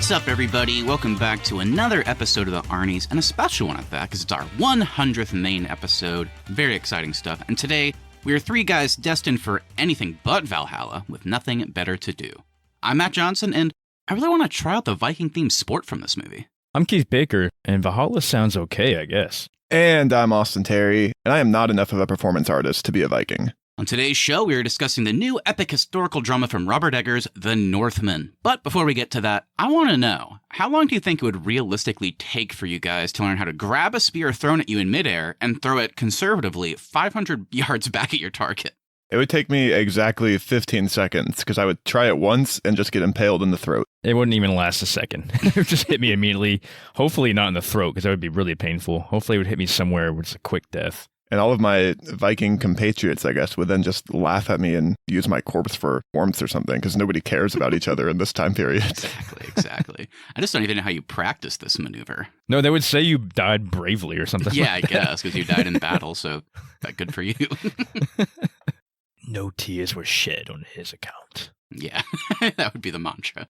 What's up, everybody? Welcome back to another episode of the Arnies, and a special one at that, because it's our 100th main episode. Very exciting stuff. And today, we are three guys destined for anything but Valhalla, with nothing better to do. I'm Matt Johnson, and I really want to try out the Viking-themed sport from this movie. I'm Keith Baker, and Valhalla sounds okay, I guess. And I'm Austin Terry, and I am not enough of a performance artist to be a Viking. On today's show, we are discussing the new epic historical drama from Robert Eggers, The Northman. But before we get to that, I want to know, how long do you think it would realistically take for you guys to learn how to grab a spear thrown at you in midair and throw it conservatively 500 yards back at your target? It would take me exactly 15 seconds, because I would try it once and just get impaled in the throat. It wouldn't even last a second. It would just hit me immediately. Hopefully not in the throat, because that would be really painful. Hopefully it would hit me somewhere where it's a quick death. And all of my Viking compatriots, I guess, would then just laugh at me and use my corpse for warmth or something, because nobody cares about each other in this time period. Exactly. I just don't even know how you practice this maneuver. No, they would say you died bravely or something. Yeah, I guess, because you died in battle, so that good for you. No tears were shed on his account. Yeah, that would be the mantra.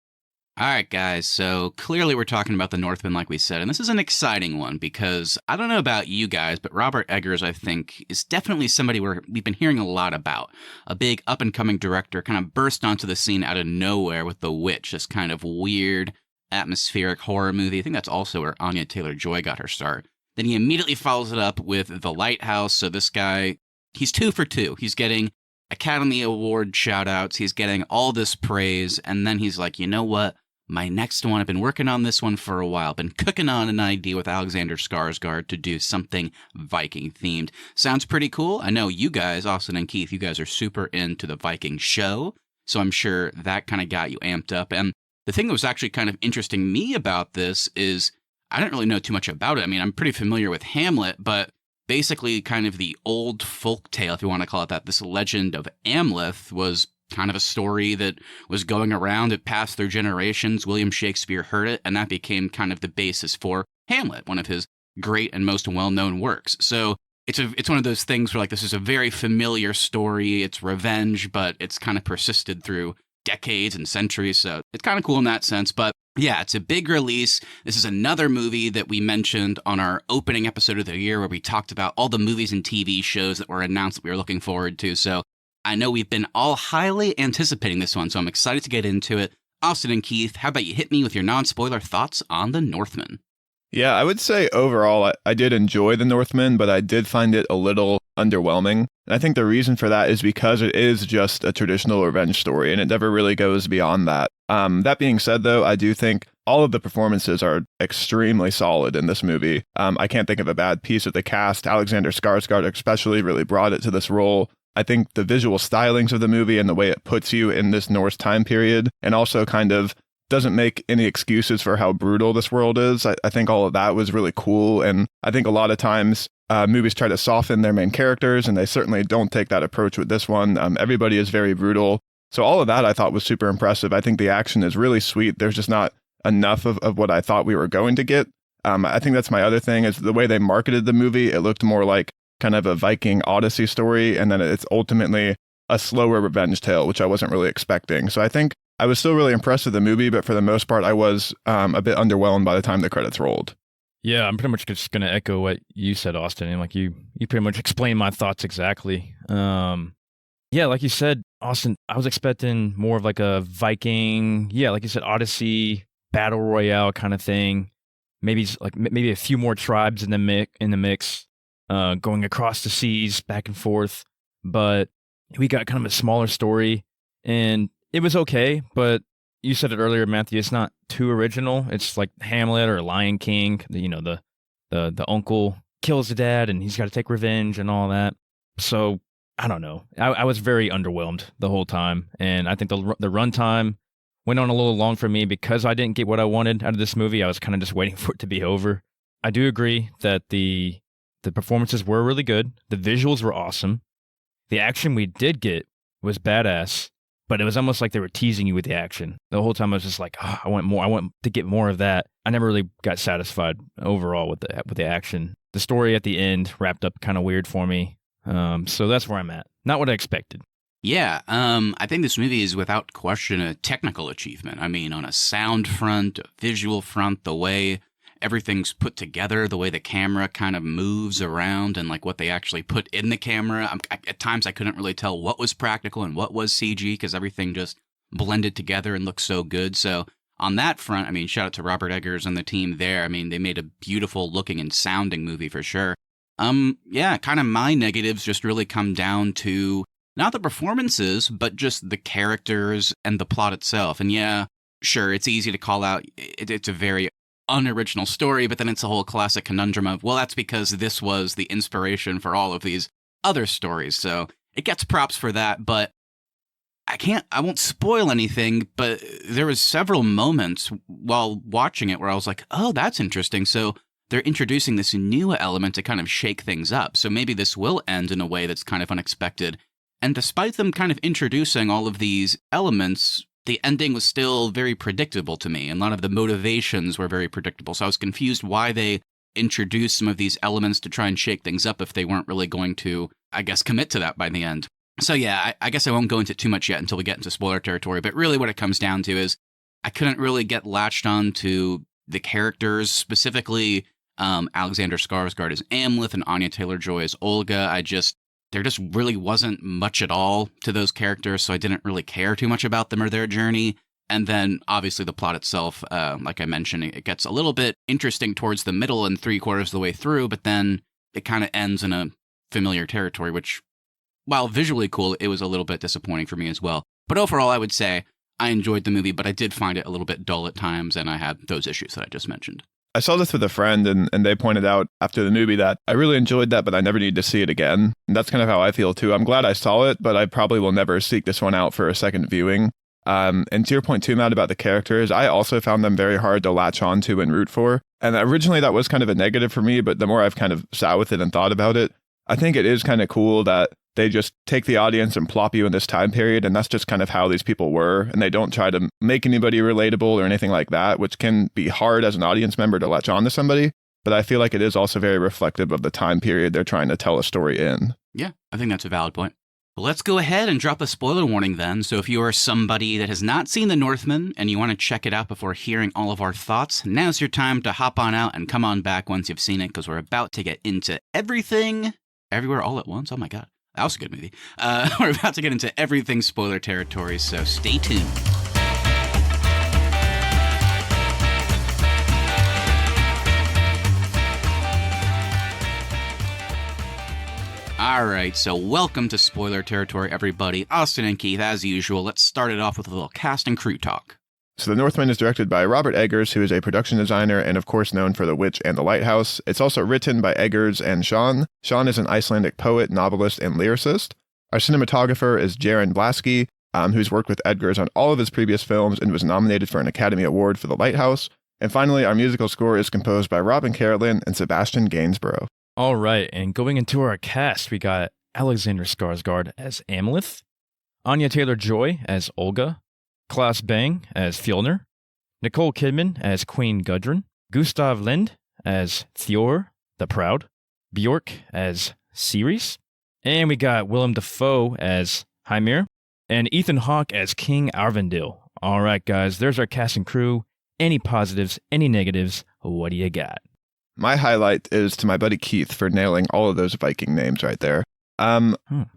All right, guys, so clearly we're talking about The Northman, like we said, and this is an exciting one because I don't know about you guys, but Robert Eggers, I think, is definitely somebody we've been hearing a lot about. A big up-and-coming director kind of burst onto the scene out of nowhere with The Witch, this kind of weird, atmospheric horror movie. I think that's also where Anya Taylor-Joy got her start. Then he immediately follows it up with The Lighthouse, so this guy, he's 2 for 2. He's getting Academy Award shout-outs, he's getting all this praise, and then he's like, you know what? My next one, I've been working on this one for a while, been cooking on an idea with Alexander Skarsgård to do something Viking-themed. Sounds pretty cool. I know you guys, Austin and Keith, you guys are super into the Viking show, so I'm sure that kind of got you amped up. And the thing that was actually kind of interesting me about this is I didn't really know too much about it. I mean, I'm pretty familiar with Hamlet, but basically kind of the old folk tale, if you want to call it that, this legend of Amleth was kind of a story that was going around. It passed through generations. William Shakespeare heard it, and that became kind of the basis for Hamlet, one of his great and most well-known works. So it's one of those things where, like, this is a very familiar story. It's revenge, but it's kind of persisted through decades and centuries. So it's kind of cool in that sense. But yeah, it's a big release. This is another movie that we mentioned on our opening episode of the year where we talked about all the movies and TV shows that were announced that we were looking forward to. So I know we've been all highly anticipating this one, so I'm excited to get into it. Austin and Keith, how about you hit me with your non-spoiler thoughts on The Northman? Yeah, I would say overall, I did enjoy The Northman, but I did find it a little underwhelming. And I think the reason for that is because it is just a traditional revenge story, and it never really goes beyond that. That being said, though, I do think all of the performances are extremely solid in this movie. I can't think of a bad piece of the cast. Alexander Skarsgård especially really brought it to this role. I think the visual stylings of the movie and the way it puts you in this Norse time period, and also kind of doesn't make any excuses for how brutal this world is. I think all of that was really cool. And I think a lot of times movies try to soften their main characters, and they certainly don't take that approach with this one. Everybody is very brutal. So all of that I thought was super impressive. I think the action is really sweet. There's just not enough of what I thought we were going to get. I think that's my other thing is the way they marketed the movie. It looked more like kind of a Viking Odyssey story, and then it's ultimately a slower revenge tale, which I wasn't really expecting. So I think I was still really impressed with the movie, but for the most part, I was a bit underwhelmed by the time the credits rolled. Yeah, I'm pretty much just going to echo what you said, Austin, and like you pretty much explained my thoughts exactly. Yeah, like you said, Austin, I was expecting more of like a Viking, like you said, Odyssey, battle royale kind of thing. Maybe a few more tribes in the mix. Going across the seas back and forth, but we got kind of a smaller story, and it was okay, but you said it earlier, Matthew, it's not too original. It's like Hamlet or Lion King, the uncle kills the dad and he's got to take revenge and all that. So I don't know. I was very underwhelmed the whole time, and I think the runtime went on a little long for me because I didn't get what I wanted out of this movie. I was kind of just waiting for it to be over. I do agree that the performances were really good. The visuals were awesome. The action we did get was badass, but it was almost like they were teasing you with the action. The whole time I was just like, I want more. I want to get more of that. I never really got satisfied overall with the action. The story at the end wrapped up kind of weird for me. So that's where I'm at. Not what I expected. Yeah, I think this movie is without question a technical achievement. I mean, on a sound front, a visual front, the way everything's put together, the way the camera kind of moves around, and like what they actually put in the camera. At times, I couldn't really tell what was practical and what was CG because everything just blended together and looked so good. So on that front, I mean, shout out to Robert Eggers and the team there. I mean, they made a beautiful looking and sounding movie for sure. Yeah, kind of my negatives just really come down to not the performances, but just the characters and the plot itself. And yeah, sure, it's easy to call out. It's a very unoriginal story, but then it's a whole classic conundrum of, well, that's because this was the inspiration for all of these other stories. So it gets props for that, but I won't spoil anything, but there was several moments while watching it where I was like, oh, that's interesting. So they're introducing this new element to kind of shake things up. So maybe this will end in a way that's kind of unexpected. And despite them kind of introducing all of these elements, the ending was still very predictable to me. And a lot of the motivations were very predictable. So I was confused why they introduced some of these elements to try and shake things up if they weren't really going to, I guess, commit to that by the end. So yeah, I guess I won't go into too much yet until we get into spoiler territory. But really what it comes down to is I couldn't really get latched on to the characters, specifically Alexander Skarsgård as Amleth and Anya Taylor-Joy as Olga. There just really wasn't much at all to those characters, so I didn't really care too much about them or their journey. And then, obviously, the plot itself, like I mentioned, it gets a little bit interesting towards the middle and 3/4 of the way through, but then it kind of ends in a familiar territory, which, while visually cool, it was a little bit disappointing for me as well. But overall, I would say I enjoyed the movie, but I did find it a little bit dull at times, and I had those issues that I just mentioned. I saw this with a friend, and they pointed out after the movie that I really enjoyed that, but I never need to see it again. And that's kind of how I feel, too. I'm glad I saw it, but I probably will never seek this one out for a second viewing. And to your point, too, Matt, about the characters, I also found them very hard to latch on to and root for. And originally, that was kind of a negative for me, but the more I've kind of sat with it and thought about it, I think it is kind of cool that they just take the audience and plop you in this time period, and that's just kind of how these people were, and they don't try to make anybody relatable or anything like that, which can be hard as an audience member to latch on to somebody, but I feel like it is also very reflective of the time period they're trying to tell a story in. Yeah, I think that's a valid point. Well, let's go ahead and drop a spoiler warning then. So if you are somebody that has not seen The Northman and you want to check it out before hearing all of our thoughts, now's your time to hop on out and come on back once you've seen it, because we're about to get into everything, everywhere, all at once. Oh my God. That was a good movie. We're about to get into everything spoiler territory, so stay tuned. All right, so welcome to spoiler territory, everybody. Austin and Keith, as usual, let's start it off with a little cast and crew talk. So The Northman is directed by Robert Eggers, who is a production designer and of course known for The Witch and The Lighthouse. It's also written by Eggers and Sean. Sean is an Icelandic poet, novelist, and lyricist. Our cinematographer is Jaron Blasky, who's worked with Eggers on all of his previous films and was nominated for an Academy Award for The Lighthouse. And finally, our musical score is composed by Robin Carolyn and Sebastian Gainsborough. All right, and going into our cast, we got Alexander Skarsgård as Amleth, Anya Taylor-Joy as Olga, Claes Bang as Fjolnir, Nicole Kidman as Queen Gudrun, Gustav Lind as Thior the Proud, Bjork as Ceres, and we got Willem Dafoe as Hymir, and Ethan Hawke as King Arvindil. All right, guys, there's our cast and crew. Any positives, any negatives, what do you got? My highlight is to my buddy Keith for nailing all of those Viking names right there. I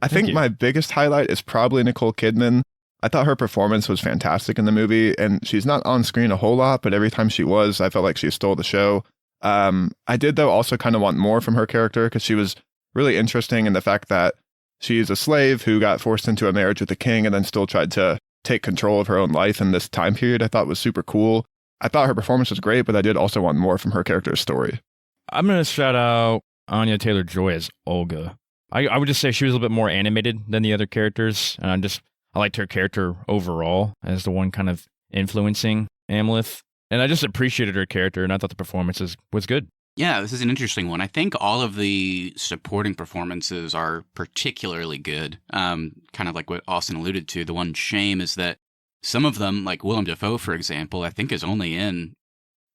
think my biggest highlight is probably Nicole Kidman. I thought her performance was fantastic in the movie, and she's not on screen a whole lot, but every time she was, I felt like she stole the show. I did, though, also kind of want more from her character, because she was really interesting in the fact that she's a slave who got forced into a marriage with the king and then still tried to take control of her own life in this time period. I thought was super cool. I thought her performance was great, but I did also want more from her character's story. I'm going to shout out Anya Taylor-Joy as Olga. I would just say she was a little bit more animated than the other characters, and I liked her character overall as the one kind of influencing Amleth. And I just appreciated her character, and I thought the performance was good. Yeah, this is an interesting one. I think all of the supporting performances are particularly good. Kind of like what Austin alluded to. The one shame is that some of them, like Willem Dafoe, for example, I think is only in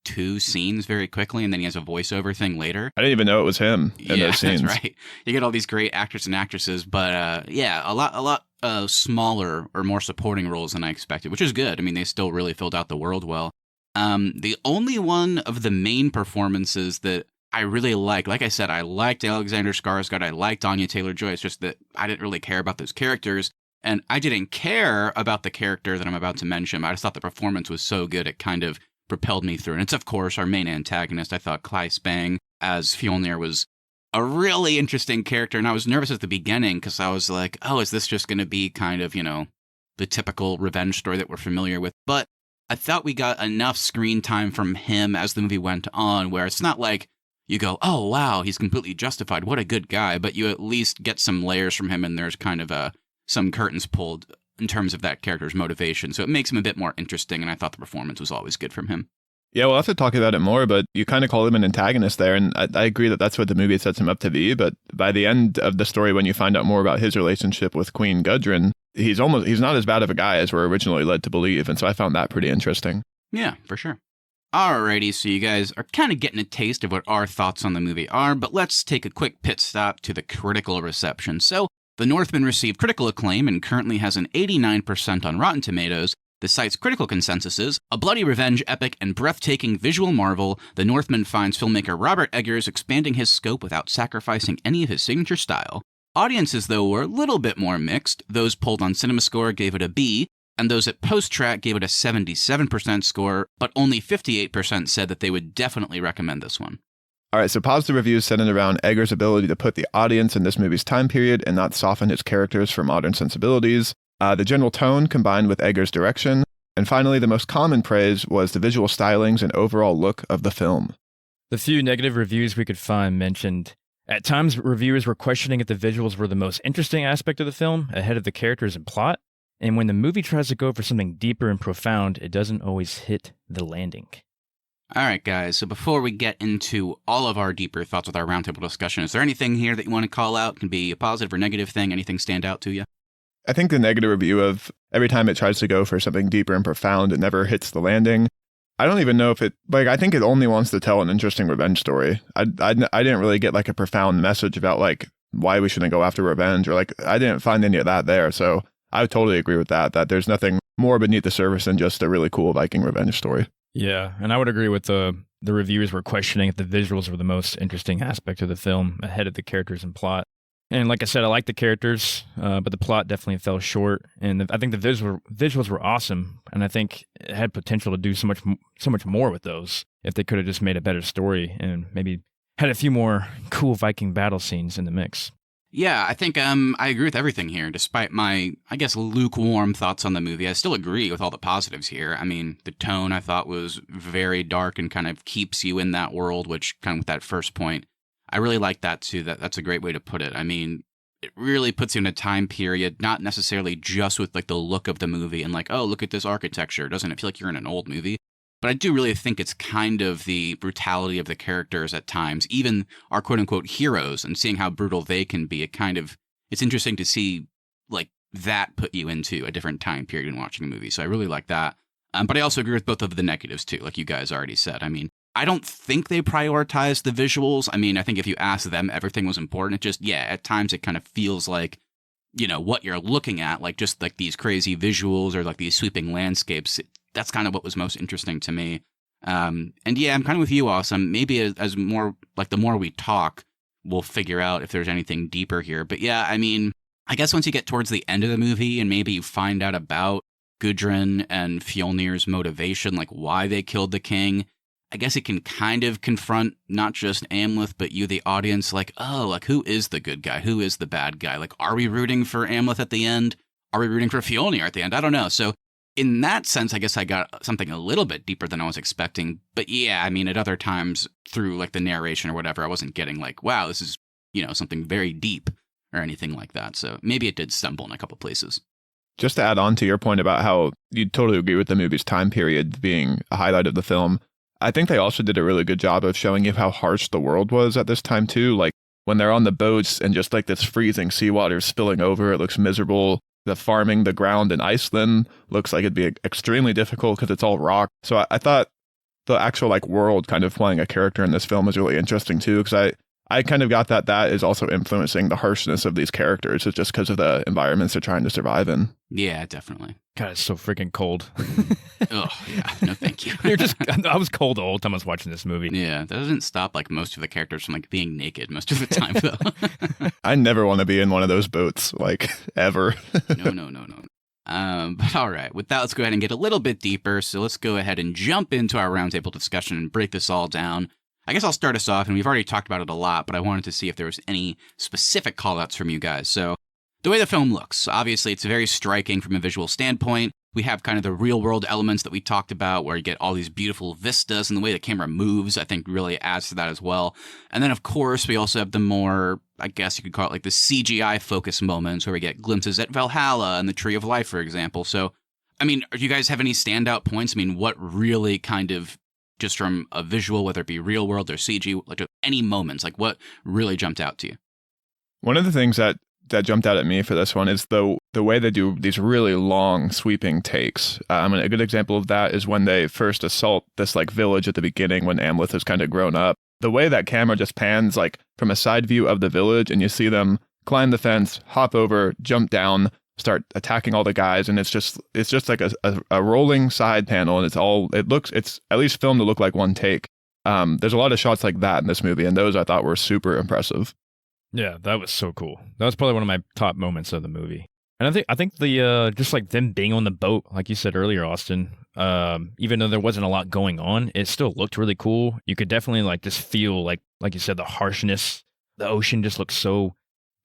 2 scenes very quickly, and then he has a voiceover thing later. I didn't even know it was him in those scenes. That's right. You get all these great actors and actresses, but yeah, a lot smaller or more supporting roles than I expected, which is good. I mean, they still really filled out the world well. The only one of the main performances that I really like I said, I liked Alexander Skarsgård, I liked Anya Taylor-Joy. It's just that I didn't really care about those characters, and I didn't care about the character that I'm about to mention. I just thought the performance was so good, it kind of propelled me through. And it's, of course, our main antagonist. I thought Claes Bang as Fjolnir was a really interesting character, and I was nervous at the beginning because I was like, oh, is this just going to be kind of, the typical revenge story that we're familiar with? But I thought we got enough screen time from him as the movie went on, where it's not like you go, oh, wow, he's completely justified, what a good guy, but you at least get some layers from him, and there's kind of some curtains pulled in terms of that character's motivation. So it makes him a bit more interesting, and I thought the performance was always good from him. Yeah, we'll have to talk about it more, but you kind of call him an antagonist there, and I agree that that's what the movie sets him up to be, but by the end of the story, when you find out more about his relationship with Queen Gudrun, he's not as bad of a guy as we're originally led to believe, and so I found that pretty interesting. Yeah, for sure. Alrighty, so you guys are kind of getting a taste of what our thoughts on the movie are, but let's take a quick pit stop to the critical reception. So, The Northman received critical acclaim and currently has an 89% on Rotten Tomatoes. The site's critical consensus is, a bloody revenge epic and breathtaking visual marvel, The Northman finds filmmaker Robert Eggers expanding his scope without sacrificing any of his signature style. Audiences, though, were a little bit more mixed. Those polled on CinemaScore gave it a B, and those at PostTrack gave it a 77% score, but only 58% said that they would definitely recommend this one. All right, so positive reviews centered around Eggers' ability to put the audience in this movie's time period and not soften his characters for modern sensibilities. The general tone combined with Eggers' direction. And finally, the most common praise was the visual stylings and overall look of the film. The few negative reviews we could find mentioned, at times reviewers were questioning if the visuals were the most interesting aspect of the film, ahead of the characters and plot. And when the movie tries to go for something deeper and profound, it doesn't always hit the landing. All right, guys, so before we get into all of our deeper thoughts with our roundtable discussion, is there anything here that you want to call out? It can be a positive or negative thing. Anything stand out to you? I think the negative review of every time it tries to go for something deeper and profound, it never hits the landing. I don't even know if I think it only wants to tell an interesting revenge story. I didn't really get a profound message about why we shouldn't go after revenge, or I didn't find any of that there. So I would totally agree with that there's nothing more beneath the surface than just a really cool Viking revenge story. Yeah, and I would agree with the reviewers were questioning if the visuals were the most interesting aspect of the film, ahead of the characters and plot. And like I said, I like the characters, but the plot definitely fell short. And I think the visuals were awesome, and I think it had potential to do so much more with those if they could have just made a better story and maybe had a few more cool Viking battle scenes in the mix. Yeah, I think I agree with everything here. Despite my, I guess, lukewarm thoughts on the movie, I still agree with all the positives here. I mean, the tone I thought was very dark and kind of keeps you in that world, which kind of with that first point, I really like that too. That's a great way to put it. I mean, it really puts you in a time period, not necessarily just with the look of the movie and oh, look at this architecture. Doesn't it feel like you're in an old movie? But I do really think it's kind of the brutality of the characters at times, even our quote-unquote heroes, and seeing how brutal they can be. It's interesting to see that put you into a different time period when watching a movie. So I really like that. But I also agree with both of the negatives too, like you guys already said. I mean, I don't think they prioritized the visuals. I mean, I think if you ask them, everything was important. It just, at times it kind of feels like, what you're looking at, just these crazy visuals or these sweeping landscapes. That's kind of what was most interesting to me. And yeah, I'm kind of with you, Awesome. Maybe as more, the more we talk, we'll figure out if there's anything deeper here. But yeah, I mean, I guess once you get towards the end of the movie and maybe you find out about Gudrun and Fjolnir's motivation, why they killed the king, I guess it can kind of confront not just Amleth, but you, the audience, who is the good guy? Who is the bad guy? Are we rooting for Amleth at the end? Are we rooting for Fjolnir at the end? I don't know. So in that sense, I guess I got something a little bit deeper than I was expecting. But yeah, I mean, at other times through the narration or whatever, I wasn't getting wow, this is, something very deep or anything like that. So maybe it did stumble in a couple places. Just to add on to your point about how you totally agree with the movie's time period being a highlight of the film, I think they also did a really good job of showing you how harsh the world was at this time too. When they're on the boats and just this freezing seawater spilling over, it looks miserable. The farming the ground in Iceland looks like it'd be extremely difficult because it's all rock. So I thought the actual world kind of playing a character in this film was really interesting too, because I kind of got that is also influencing the harshness of these characters. It's just because of the environments they're trying to survive in. Yeah, definitely. God, it's so freaking cold. Oh, yeah. No, thank you. I was cold the whole time I was watching this movie. Yeah, that doesn't stop like most of the characters from like being naked most of the time, though. I never want to be in one of those boats, like, ever. No. But all right, with that, let's go ahead and get a little bit deeper. So let's go ahead and jump into our roundtable discussion and break this all down. I guess I'll start us off, and we've already talked about it a lot, but I wanted to see if there was any specific callouts from you guys. So the way the film looks, obviously it's very striking from a visual standpoint. We have kind of the real world elements that we talked about where you get all these beautiful vistas, and the way the camera moves, I think really adds to that as well. And then of course, we also have the more, I guess you could call it like the CGI focus moments where we get glimpses at Valhalla and the Tree of Life, for example. So, I mean, do you guys have any standout points? I mean, what really kind of, just from a visual, whether it be real world or CG, like any moments, like what really jumped out to you? One of the things that jumped out at me for this one is the way they do these really long sweeping takes. A good example of that is when they first assault this like village at the beginning when Amleth has kind of grown up. The way that camera just pans like from a side view of the village, and you see them climb the fence, hop over, jump down, start attacking all the guys, and it's just like a rolling side panel, and it's at least filmed to look like one take. There's a lot of shots like that in this movie, and those I thought were super impressive. Yeah, that was so cool. That was probably one of my top moments of the movie. And I think the just like them being on the boat, like you said earlier, Austin, even though there wasn't a lot going on, it still looked really cool. You could definitely like just feel like you said, the harshness. The ocean just looks so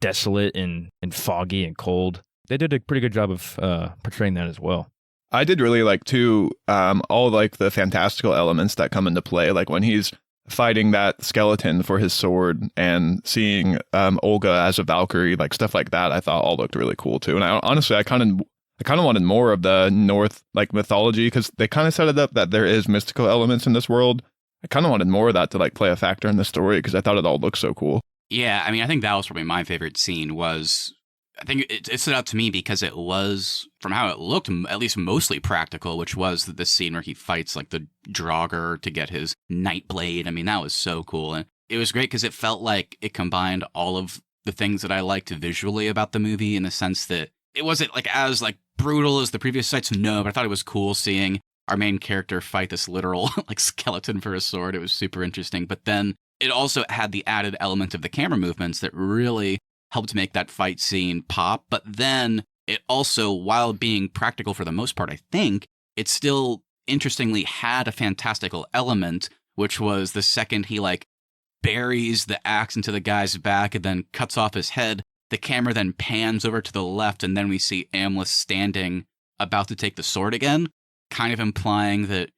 desolate and foggy and cold. They did a pretty good job of portraying that as well. I did really like too all like the fantastical elements that come into play, like when he's fighting that skeleton for his sword and seeing Olga as a Valkyrie, like stuff like that. I thought all looked really cool too. And I kind of wanted more of the North like mythology, because they kind of set it up that there is mystical elements in this world. I kind of wanted more of that to like play a factor in the story, because I thought it all looked so cool. Yeah, I mean, I think that was probably my favorite scene. I think it stood out to me because it was, from how it looked, at least mostly practical, which was the scene where he fights like the Draugr to get his Nightblade. I mean, that was so cool. And it was great because it felt like it combined all of the things that I liked visually about the movie, in the sense that it wasn't like as like brutal as the previous sites. No, but I thought it was cool seeing our main character fight this literal like skeleton for a sword. It was super interesting. But then it also had the added element of the camera movements that really helped make that fight scene pop. But then it also, while being practical for the most part, I think, it still interestingly had a fantastical element, which was the second he like buries the axe into the guy's back and then cuts off his head, the camera then pans over to the left, and then we see Amleth standing about to take the sword again, kind of implying that,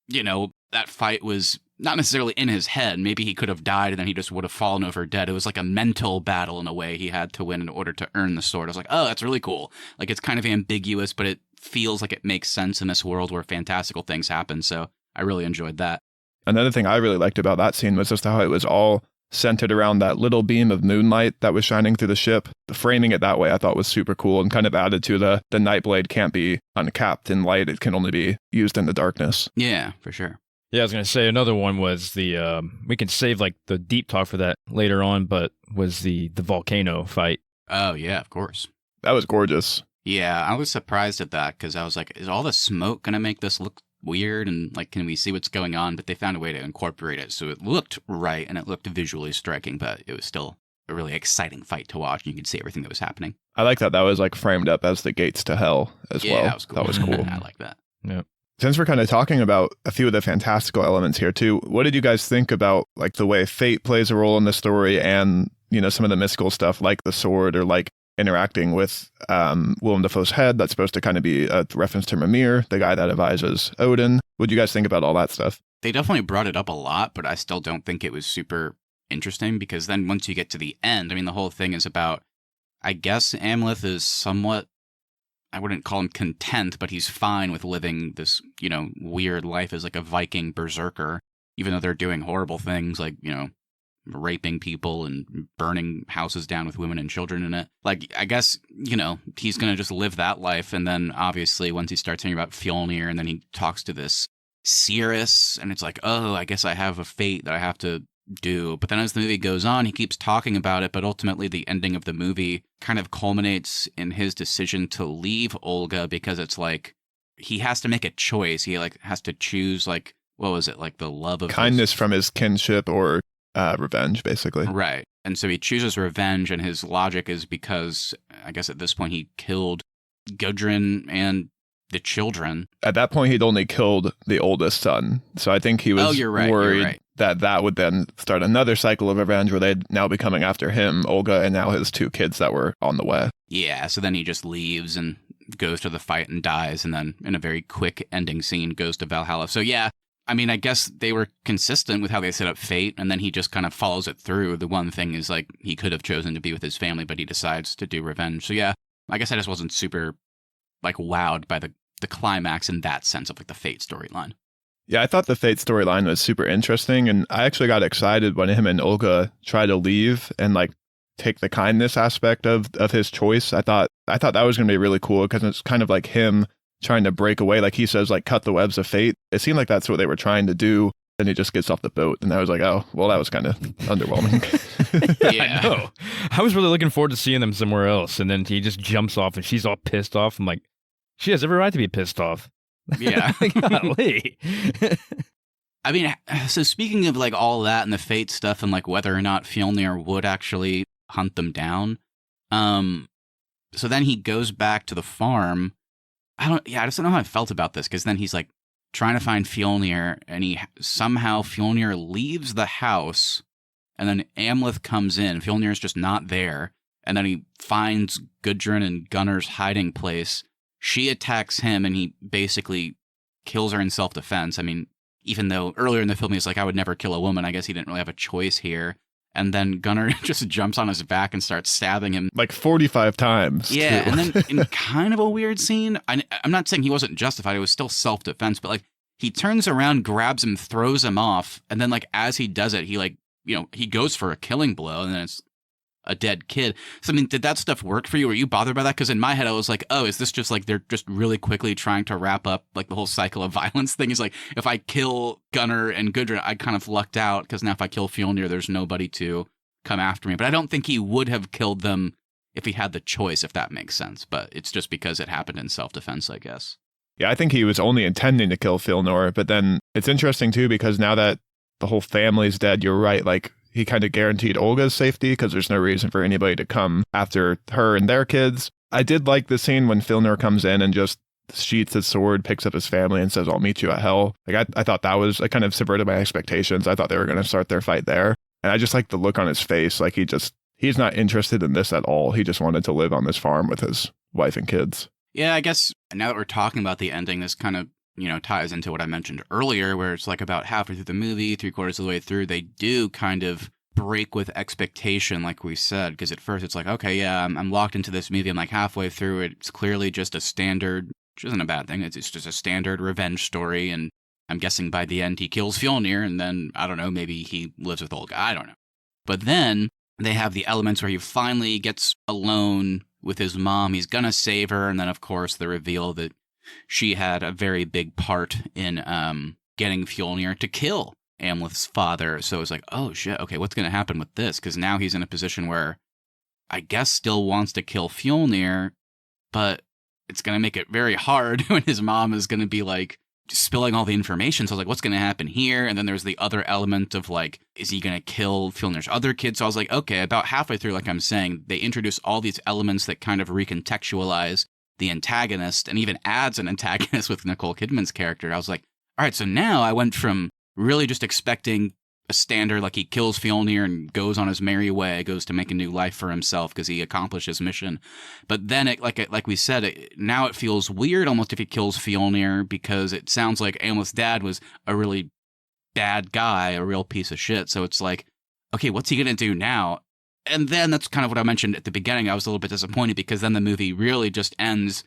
you know, that fight was not necessarily in his head. Maybe he could have died and then he just would have fallen over dead. It was like a mental battle in a way he had to win in order to earn the sword. I was like, oh, that's really cool. Like, it's kind of ambiguous, but it feels like it makes sense in this world where fantastical things happen. So I really enjoyed that. Another thing I really liked about that scene was just how it was all centered around that little beam of moonlight that was shining through the ship. The framing it that way I thought was super cool, and kind of added to the Nightblade can't be uncapped in light. It can only be used in the darkness. Yeah, for sure. Yeah, I was going to say another one was the, we can save like the deep talk for that later on, but was the volcano fight. Oh, yeah, of course. That was gorgeous. Yeah, I was surprised at that because I was like, is all the smoke going to make this look weird? And like, can we see what's going on? But they found a way to incorporate it. So it looked right and it looked visually striking, but it was still a really exciting fight to watch. You could see everything that was happening. I like that was like framed up as the gates to hell as well. That was cool. That was cool. I like that. Yeah. Since we're kind of talking about a few of the fantastical elements here too, what did you guys think about like the way fate plays a role in the story, and, you know, some of the mystical stuff like the sword, or like interacting with Willem Dafoe's head that's supposed to kind of be a reference to Mimir, the guy that advises Odin? What do you guys think about all that stuff? They definitely brought it up a lot, but I still don't think it was super interesting, because then once you get to the end, I mean, the whole thing is about, I guess Amleth is somewhat, I wouldn't call him content, but he's fine with living this, you know, weird life as like a Viking berserker, even though they're doing horrible things like, you know, raping people and burning houses down with women and children in it. Like, I guess, you know, he's going to just live that life. And then obviously once he starts hearing about Fjolnir, and then he talks to this Cirrus, and it's like, oh, I guess I have a fate that I have to do. But then as the movie goes on, he keeps talking about it, but ultimately the ending of the movie kind of culminates in his decision to leave Olga because it's like he has to make a choice. He like has to choose like, what was it? Like the love of kindness from his kinship or revenge, basically. Right. And so he chooses revenge, and his logic is because I guess at this point he killed Gudrun and the children. At that point, he'd only killed the oldest son. So I think he was worried that that would then start another cycle of revenge where they'd now be coming after him, Olga, and now his 2 kids that were on the way. Yeah, so then he just leaves and goes to the fight and dies, and then in a very quick ending scene goes to Valhalla. So yeah, I mean, I guess they were consistent with how they set up fate, and then he just kind of follows it through. The one thing is, like, he could have chosen to be with his family, but he decides to do revenge. So yeah, I guess I just wasn't super, like, wowed by the climax in that sense of, like, the fate storyline. Yeah, I thought the fate storyline was super interesting, and I actually got excited when him and Olga tried to leave and, like, take the kindness aspect of his choice. I thought that was going to be really cool because it's kind of like him trying to break away, like he says, like cut the webs of fate. It seemed like that's what they were trying to do. And he just gets off the boat, and I was like, oh, well, that was kind of underwhelming. Yeah, I know. I was really looking forward to seeing them somewhere else, and then he just jumps off, and she's all pissed off. I'm like, she has every right to be pissed off. Yeah. Golly. I mean, so speaking of like all that and the fate stuff, and like whether or not Fjolnir would actually hunt them down, so then he goes back to the farm. I just don't know how I felt about this, because then he's like trying to find Fjolnir, and somehow Fjolnir leaves the house, and then Amleth comes in. Fjolnir's just not there, and then he finds Gudrun and Gunnar's hiding place. She attacks him, and he basically kills her in self-defense. I mean, even though earlier in the film he's like, I would never kill a woman, I guess he didn't really have a choice here. And then Gunnar just jumps on his back and starts stabbing him. Like 45 times. Yeah, too. and then in kind of a weird scene, I'm not saying he wasn't justified, it was still self-defense, but like he turns around, grabs him, throws him off, and then like as he does it, he like, he goes for a killing blow, and then it's a dead kid. So I mean, did that stuff work for you? Were you bothered by that? Because in my head, I was like, oh, is this just like they're just really quickly trying to wrap up like the whole cycle of violence thing? Is like, if I kill Gunnar and Gudrun, I kind of lucked out, because now if I kill Fjolnir, there's nobody to come after me. But I don't think he would have killed them if he had the choice, if that makes sense. But it's just because it happened in self-defense, I guess. Yeah, I think he was only intending to kill Fjolnir, but then it's interesting too, because now that the whole family's dead, you're right, like he kind of guaranteed Olga's safety because there's no reason for anybody to come after her and their kids. I did like the scene when Fjolnir comes in and just sheaths his sword, picks up his family, and says, I'll meet you at hell. Like I thought that was, I kind of subverted my expectations. I thought they were going to start their fight there. And I just like the look on his face. Like he's not interested in this at all. He just wanted to live on this farm with his wife and kids. Yeah, I guess now that we're talking about the ending, this kind of, ties into what I mentioned earlier, where it's like about halfway through the movie, 3/4 of the way through, they do kind of break with expectation, like we said, because at first it's like, okay, yeah, I'm locked into this movie. I'm like halfway through it. It's clearly just a standard, which isn't a bad thing. It's just a standard revenge story. And I'm guessing by the end he kills Fjolnir, and then, I don't know, maybe he lives with Olga. I don't know. But then they have the elements where he finally gets alone with his mom. He's gonna save her, and then, of course, the reveal that she had a very big part in getting Fjolnir to kill Amleth's father. So it's like, oh shit, okay, what's going to happen with this? Because now he's in a position where I guess still wants to kill Fjolnir, but it's going to make it very hard when his mom is going to be like spilling all the information. So I was like, what's going to happen here? And then there's the other element of like, is he going to kill Fjolnir's other kids? So I was like, okay, about halfway through, like I'm saying, they introduce all these elements that kind of recontextualize the antagonist, and even adds an antagonist with Nicole Kidman's character. I was like, all right, so now I went from really just expecting a standard, like he kills Fjolnir and goes on his merry way, goes to make a new life for himself because he accomplished his mission. But then, like we said, now it feels weird almost if he kills Fjolnir, because it sounds like Amleth's dad was a really bad guy, a real piece of shit. So it's like, okay, what's he going to do now? And then that's kind of what I mentioned at the beginning. I was a little bit disappointed because then the movie really just ends,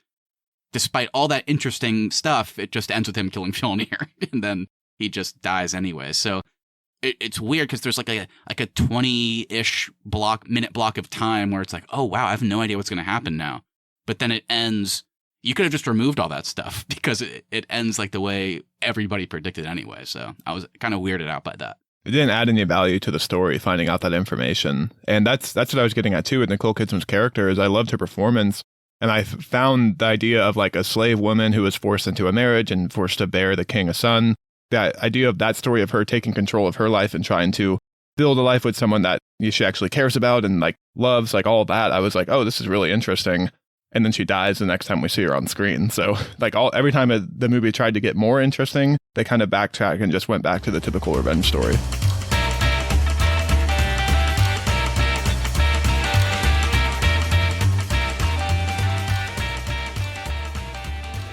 despite all that interesting stuff, it just ends with him killing Fjolnir, and then he just dies anyway. So it's weird because there's like a 20-ish minute block of time where it's like, oh wow, I have no idea what's going to happen now. But then it ends. You could have just removed all that stuff because it ends like the way everybody predicted anyway. So I was kind of weirded out by that. It didn't add any value to the story, finding out that information. And that's what I was getting at too with Nicole Kidman's character, is I loved her performance. And I found the idea of like a slave woman who was forced into a marriage and forced to bear the king a son. That idea of that story of her taking control of her life and trying to build a life with someone that she actually cares about and like loves, like all that. I was like, oh, this is really interesting. And then she dies the next time we see her on screen. So like every time the movie tried to get more interesting, they kind of backtracked and just went back to the typical revenge story.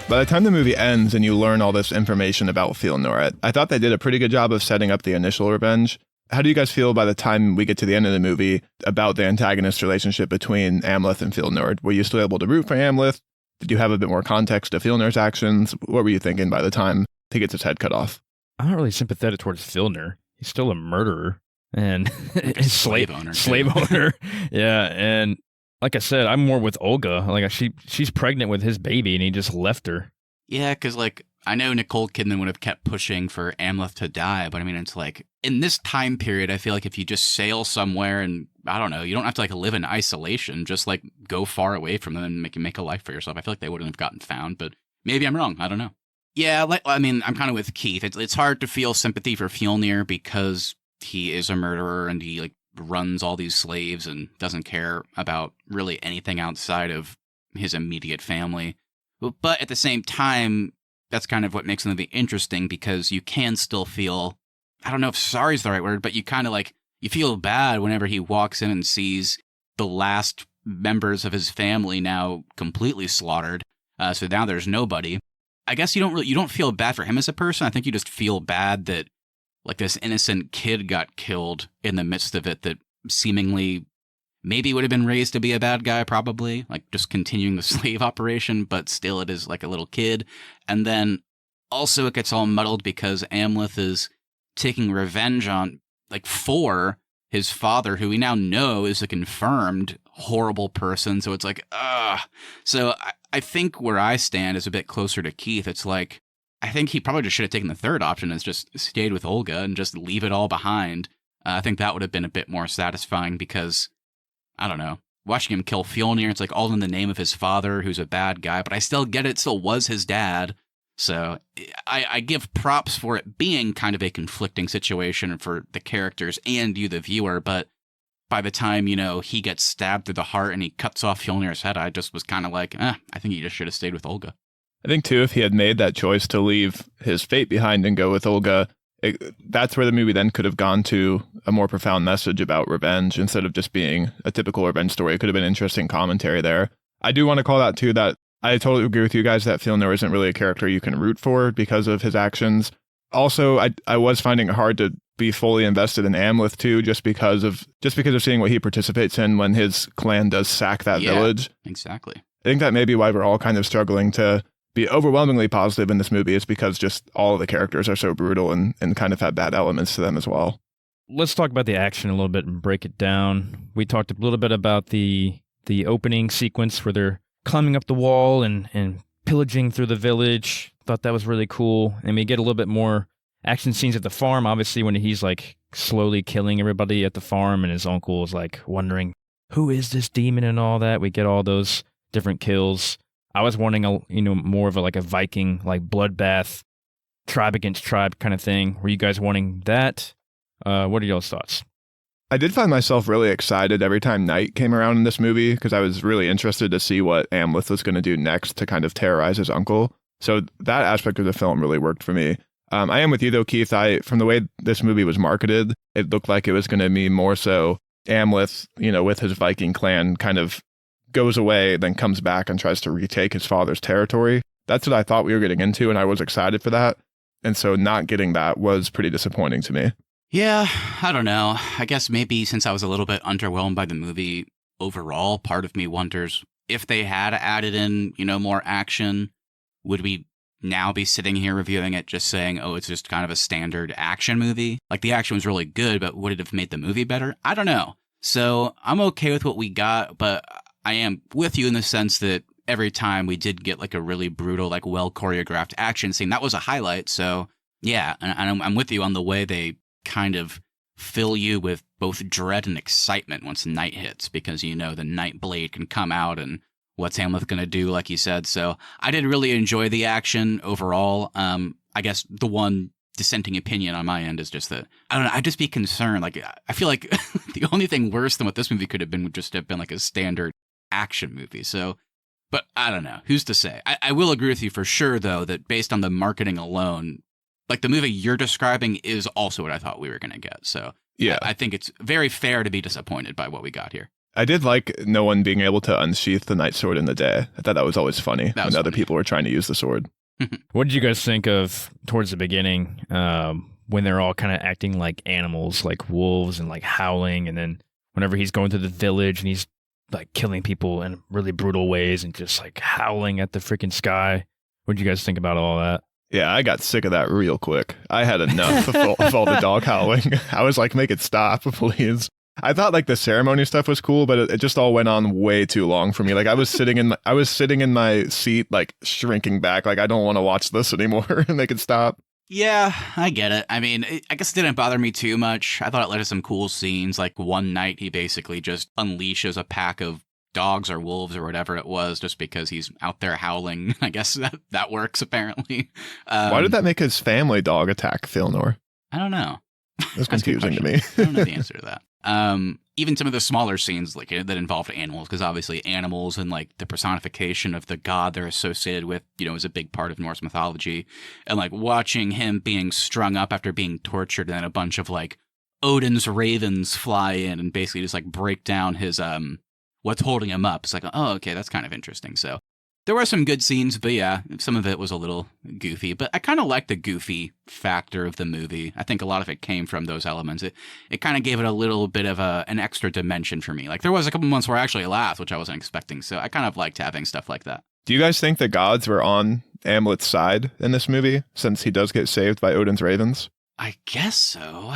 By the time the movie ends and you learn all this information about Fjolnir, I thought they did a pretty good job of setting up the initial revenge. How do you guys feel by the time we get to the end of the movie about the antagonist relationship between Amleth and Fjolnir? Were you still able to root for Amleth? Did you have a bit more context to Fjolnir's actions? What were you thinking by the time he gets his head cut off? I'm not really sympathetic towards Fjolnir. He's still a murderer and a slave owner. Slave owner. Yeah, and like I said, I'm more with Olga. Like she's pregnant with his baby, and he just left her. Yeah, because like I know Nicole Kidman would have kept pushing for Amleth to die, but I mean, it's like in this time period, I feel like if you just sail somewhere and I don't know, you don't have to like live in isolation, just like go far away from them and make a life for yourself. I feel like they wouldn't have gotten found, but maybe I'm wrong. I don't know. Yeah, I mean, I'm kind of with Keith. It's hard to feel sympathy for Fjolnir because he is a murderer and he like runs all these slaves and doesn't care about really anything outside of his immediate family. But at the same time, that's kind of what makes the movie interesting because you can still feel, I don't know if sorry is the right word, but you kind of like, you feel bad whenever he walks in and sees the last members of his family now completely slaughtered. So now there's nobody. I guess you don't feel bad for him as a person. I think you just feel bad that like this innocent kid got killed in the midst of it that seemingly maybe would have been raised to be a bad guy, probably, like just continuing the slave operation, but still it is like a little kid. And then also it gets all muddled because Amleth is taking revenge on, like, for his father, who we now know is a confirmed horrible person. So it's like, So I think where I stand is a bit closer to Keith. It's like, I think he probably just should have taken the third option and just stayed with Olga and just leave it all behind. I think that would have been a bit more satisfying because, I don't know, watching him kill Fjolnir, it's like all in the name of his father, who's a bad guy, but I still get it, still was his dad. So I give props for it being kind of a conflicting situation for the characters and you, the viewer, but by the time, he gets stabbed through the heart and he cuts off Fjolnir's head, I just was kind of like, I think he just should have stayed with Olga. I think, too, if he had made that choice to leave his fate behind and go with Olga, that's where the movie then could have gone to a more profound message about revenge instead of just being a typical revenge story. It could have been interesting commentary there. I do want to call out, too, that I totally agree with you guys that Fjolnir isn't really a character you can root for because of his actions. Also, I was finding it hard to be fully invested in Amleth, too, just because of seeing what he participates in when his clan does sack that village. Exactly. I think that may be why we're all kind of struggling to be overwhelmingly positive in this movie, is because just all of the characters are so brutal and kind of have bad elements to them as well. Let's talk about the action a little bit and break it down. We talked a little bit about the opening sequence where they're climbing up the wall and pillaging through the village. Thought that was really cool. And we get a little bit more action scenes at the farm, obviously, when he's like slowly killing everybody at the farm and his uncle is like wondering, who is this demon and all that. We get all those different kills. I was wanting more of a Viking, like bloodbath, tribe against tribe kind of thing. Were you guys wanting that? What are y'all's thoughts? I did find myself really excited every time night came around in this movie because I was really interested to see what Amleth was going to do next to kind of terrorize his uncle. So that aspect of the film really worked for me. I am with you though, Keith. From the way this movie was marketed, it looked like it was going to be more so Amleth, with his Viking clan kind of goes away, then comes back and tries to retake his father's territory. That's what I thought we were getting into, and I was excited for that. And so not getting that was pretty disappointing to me. Yeah, I don't know. I guess maybe since I was a little bit underwhelmed by the movie overall, part of me wonders if they had added in, more action, would we now be sitting here reviewing it just saying, oh, it's just kind of a standard action movie? Like the action was really good, but would it have made the movie better? I don't know. So I'm okay with what we got, but I am with you in the sense that every time we did get like a really brutal, like well choreographed action scene, that was a highlight. So yeah, and I'm with you on the way they kind of fill you with both dread and excitement once night hits, because you know the night blade can come out and what's Hamlet going to do, like you said. So I did really enjoy the action overall. I guess the one dissenting opinion on my end is just that, I don't know, I'd just be concerned. Like, I feel like the only thing worse than what this movie could have been would just have been like a standard action movie. So, but I don't know. Who's to say? I will agree with you for sure, though, that based on the marketing alone, like the movie you're describing is also what I thought we were going to get. So yeah, I think it's very fair to be disappointed by what we got here. I did like no one being able to unsheath the night sword in the day. I thought that was always funny when other people were trying to use the sword. What did you guys think of towards the beginning when they're all kind of acting like animals, like wolves and like howling? And then whenever he's going through the village and he's like killing people in really brutal ways and just like howling at the freaking sky. What did you guys think about all that? Yeah, I got sick of that real quick. I had enough of all the dog howling. I was like, make it stop, please. I thought like the ceremony stuff was cool, but it just all went on way too long for me. Like I was sitting in my seat, like shrinking back, like I don't want to watch this anymore. Make it stop. Yeah, I get it. I mean, I guess it didn't bother me too much. I thought it led to some cool scenes. Like one night, he basically just unleashes a pack of dogs or wolves or whatever it was, just because he's out there howling. I guess that works apparently. Why did that make his family dog attack Filnor? I don't know. It was confusing to me. I don't know the answer to that. Even some of the smaller scenes like that involved animals, because obviously animals and like the personification of the god they're associated with, you know, is a big part of Norse mythology. And like watching him being strung up after being tortured, and then a bunch of like Odin's ravens fly in and basically just like break down his what's holding him up. It's like, oh, okay, that's kind of interesting. So there were some good scenes, but yeah, some of it was a little goofy. But I kind of liked the goofy factor of the movie. I think a lot of it came from those elements. It kind of gave it a little bit of an extra dimension for me. Like there was a couple months where I actually laughed, which I wasn't expecting. So I kind of liked having stuff like that. Do you guys think the gods were on Amlet's side in this movie, since he does get saved by Odin's ravens? I guess so.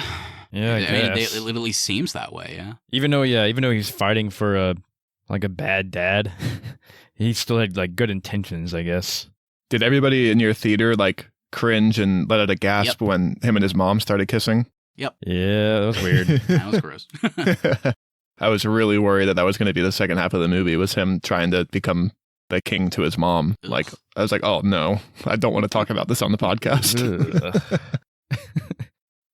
Yeah, I mean, guess. it literally seems that way, yeah. Even though he's fighting for a bad dad, he still had like good intentions, I guess. Did everybody in your theater like cringe and let out a gasp when him and his mom started kissing? Yep. Yeah, that was weird. That was gross. I was really worried that was going to be the second half of the movie, was him trying to become the king to his mom. Ugh. Like, I was like, oh no, I don't want to talk about this on the podcast.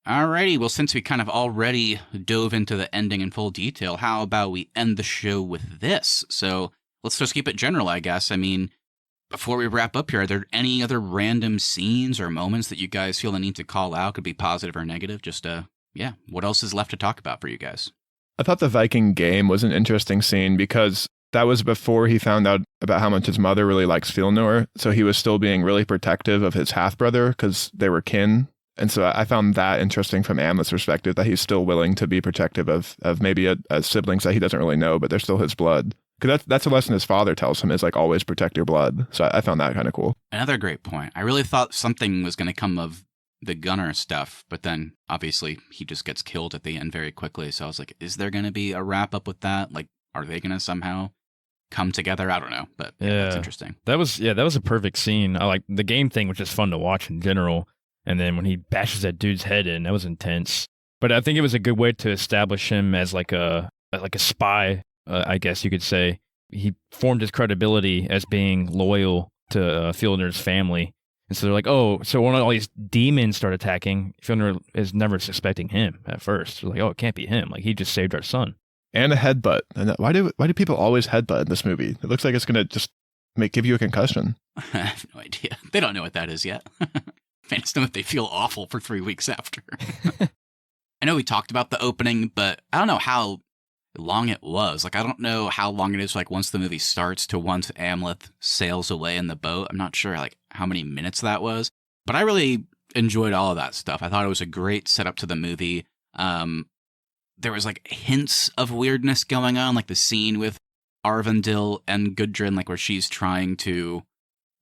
Alrighty, well, since we kind of already dove into the ending in full detail, how about we end the show with this? So let's just keep it general, I guess. I mean, before we wrap up here, are there any other random scenes or moments that you guys feel the need to call out? Could be positive or negative. Just, what else is left to talk about for you guys? I thought the Viking game was an interesting scene because that was before he found out about how much his mother really likes Filnor. So he was still being really protective of his half-brother because they were kin. And so I found that interesting from Amlet's perspective, that he's still willing to be protective of maybe a siblings that he doesn't really know, but they're still his blood. Because that's a lesson his father tells him, is like always protect your blood. So I found that kind of cool. Another great point. I really thought something was going to come of the Gunnar stuff, but then obviously he just gets killed at the end very quickly. So I was like, is there going to be a wrap up with that? Like, are they going to somehow come together? I don't know, but that's interesting. That was a perfect scene. I like the game thing, which is fun to watch in general. And then when he bashes that dude's head in, that was intense. But I think it was a good way to establish him as like a spy, I guess you could say. He formed his credibility as being loyal to Fjolnir's family. And so they're like, oh, so when all these demons start attacking, Fjolnir is never suspecting him at first. They're like, oh, it can't be him. Like, he just saved our son. And a headbutt. And why do people always headbutt in this movie? It looks like it's going to just give you a concussion. I have no idea. They don't know what that is yet. I just know that they feel awful for 3 weeks after. I know we talked about the opening, but I don't know how long it was. Like, I don't know how long it is, like, once the movie starts to once Amleth sails away in the boat. I'm not sure, like, how many minutes that was. But I really enjoyed all of that stuff. I thought it was a great setup to the movie. There was, like, hints of weirdness going on, like the scene with Arvindil and Gudrun, like, where she's trying to,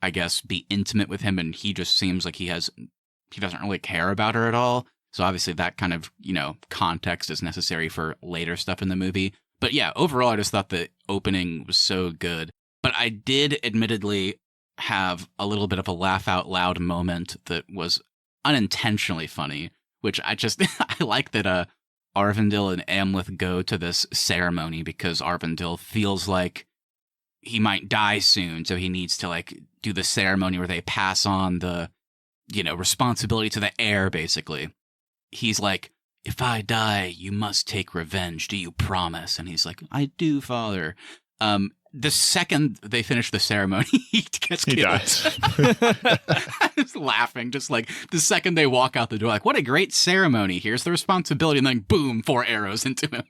I guess, be intimate with him, and he just seems like he doesn't really care about her at all. So obviously that kind of, context is necessary for later stuff in the movie. But yeah, overall, I just thought the opening was so good. But I did admittedly have a little bit of a laugh out loud moment that was unintentionally funny which I like that Arvindil and Amleth go to this ceremony because Arvindil feels like he might die soon, so he needs to like do the ceremony where they pass on the, responsibility to the heir, basically. He's like, if I die, you must take revenge. Do you promise? And he's like, I do, father. The second they finish the ceremony, he gets killed. He dies. I was laughing, just like the second they walk out the door, like, what a great ceremony. Here's the responsibility. And then boom, 4 arrows into him.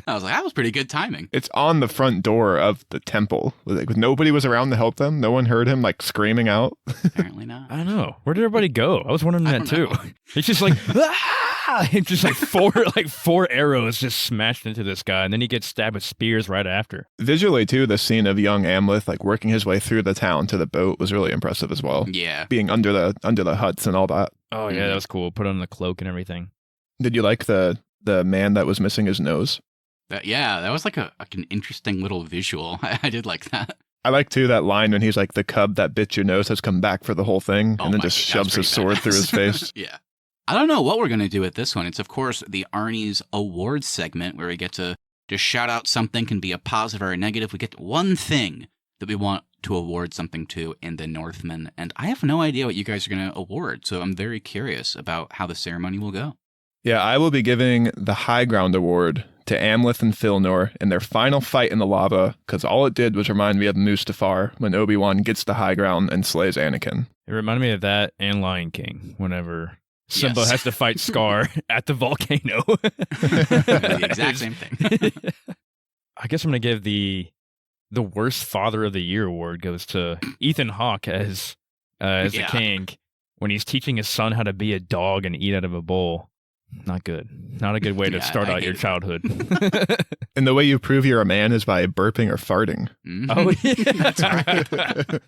I was like, that was pretty good timing. It's on the front door of the temple. Like, nobody was around to help them. No one heard him like screaming out. Apparently not. I don't know. Where did everybody go? I was wondering that too. It's just like, it's just like four arrows just smashed into this guy, and then he gets stabbed with spears right after. Visually too, the scene of young Amleth like working his way through the town to the boat was really impressive as well. Yeah, being under the huts and all that. Oh yeah, that was cool. Put on the cloak and everything. Did you like the man that was missing his nose? That was like an interesting little visual. I did like that. I like too that line when he's like, the cub that bit your nose has come back for the whole thing, and then just shoves his sword through his face. Yeah. I don't know what we're going to do with this one. It's, of course, the Arnies Awards segment where we get to just shout out something, can be a positive or a negative. We get one thing that we want to award something to in the Northman, and I have no idea what you guys are going to award, so I'm very curious about how the ceremony will go. Yeah, I will be giving the High Ground Award to Amleth and Filnor in their final fight in the lava, because all it did was remind me of Mustafar when Obi-Wan gets the high ground and slays Anakin. It reminded me of that and Lion King, whenever Simba has to fight Scar at the volcano. The exact same thing. I guess I'm going to give the worst Father of the Year award goes to Ethan Hawke as the king when he's teaching his son how to be a dog and eat out of a bowl. Not good. Not a good way to start out your childhood. And the way you prove you're a man is by burping or farting. Mm-hmm. Oh, yeah. That's right.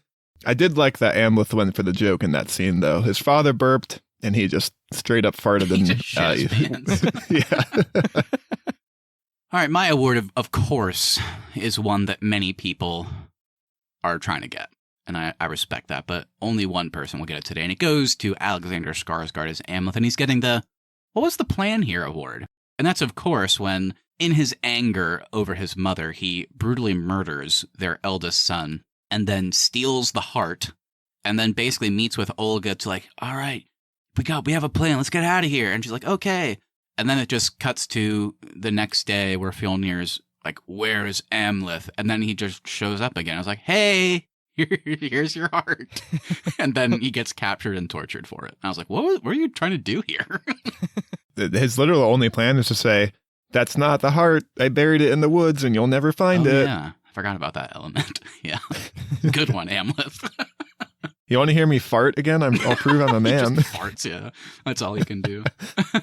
I did like that Amleth went for the joke in that scene, though. His father burped, and he just straight up farted. Yeah. All right, my award, of course, is one that many people are trying to get. And I respect that, but only one person will get it today. And it goes to Alexander Skarsgård as Amleth, and he's getting the What Was the Plan Here award. And that's, of course, when, in his anger over his mother, he brutally murders their eldest son and then steals the heart and then basically meets with Olga to like, all right, we have a plan. Let's get out of here. And she's like, okay. And then it just cuts to the next day where Fjolnir's like, where's Amleth? And then he just shows up again. I was like, hey, here's your heart. And then he gets captured and tortured for it. And I was like, what were you trying to do here? His literal only plan is to say, that's not the heart. I buried it in the woods and you'll never find it. Yeah, I forgot about that element. Yeah. Good one, Amleth. You want to hear me fart again? I'll prove I'm a man. He just farts, yeah. That's all he can do.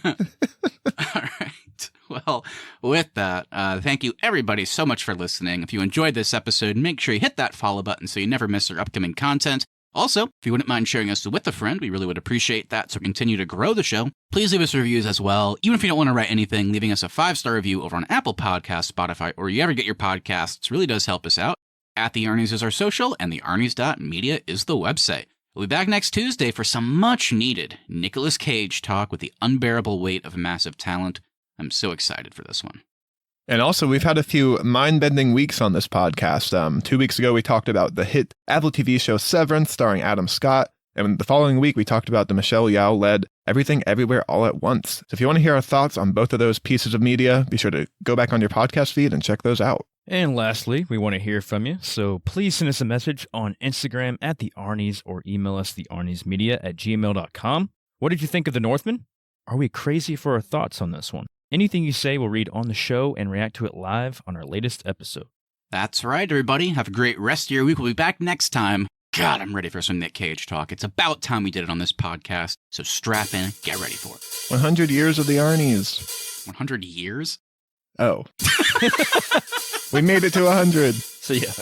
All right. Well, with that, thank you everybody so much for listening. If you enjoyed this episode, make sure you hit that follow button so you never miss our upcoming content. Also, if you wouldn't mind sharing us with a friend, we really would appreciate that. So continue to grow the show. Please leave us reviews as well. Even if you don't want to write anything, leaving us a 5-star review over on Apple Podcasts, Spotify, or you ever get your podcasts really does help us out. At the Arnies is our social, and the Arnies.media is the website. We'll be back next Tuesday for some much-needed Nicolas Cage talk with the unbearable weight of massive talent. I'm so excited for this one. And also, we've had a few mind-bending weeks on this podcast. 2 weeks ago, we talked about the hit Apple TV show Severance, starring Adam Scott. And the following week, we talked about the Michelle Yeoh-led Everything Everywhere All at Once. So if you want to hear our thoughts on both of those pieces of media, be sure to go back on your podcast feed and check those out. And lastly, we want to hear from you, so please send us a message on Instagram at The Arnies or email us thearniesmedia@gmail.com. What did you think of The Northman? Are we crazy for our thoughts on this one? Anything you say we'll read on the show and react to it live on our latest episode. That's right, everybody. Have a great rest of your week. We'll be back next time. God, I'm ready for some Nick Cage talk. It's about time we did it on this podcast, so strap in, get ready for it. 100 years of the Arnies. 100 years? Oh. We made it to 100. See ya.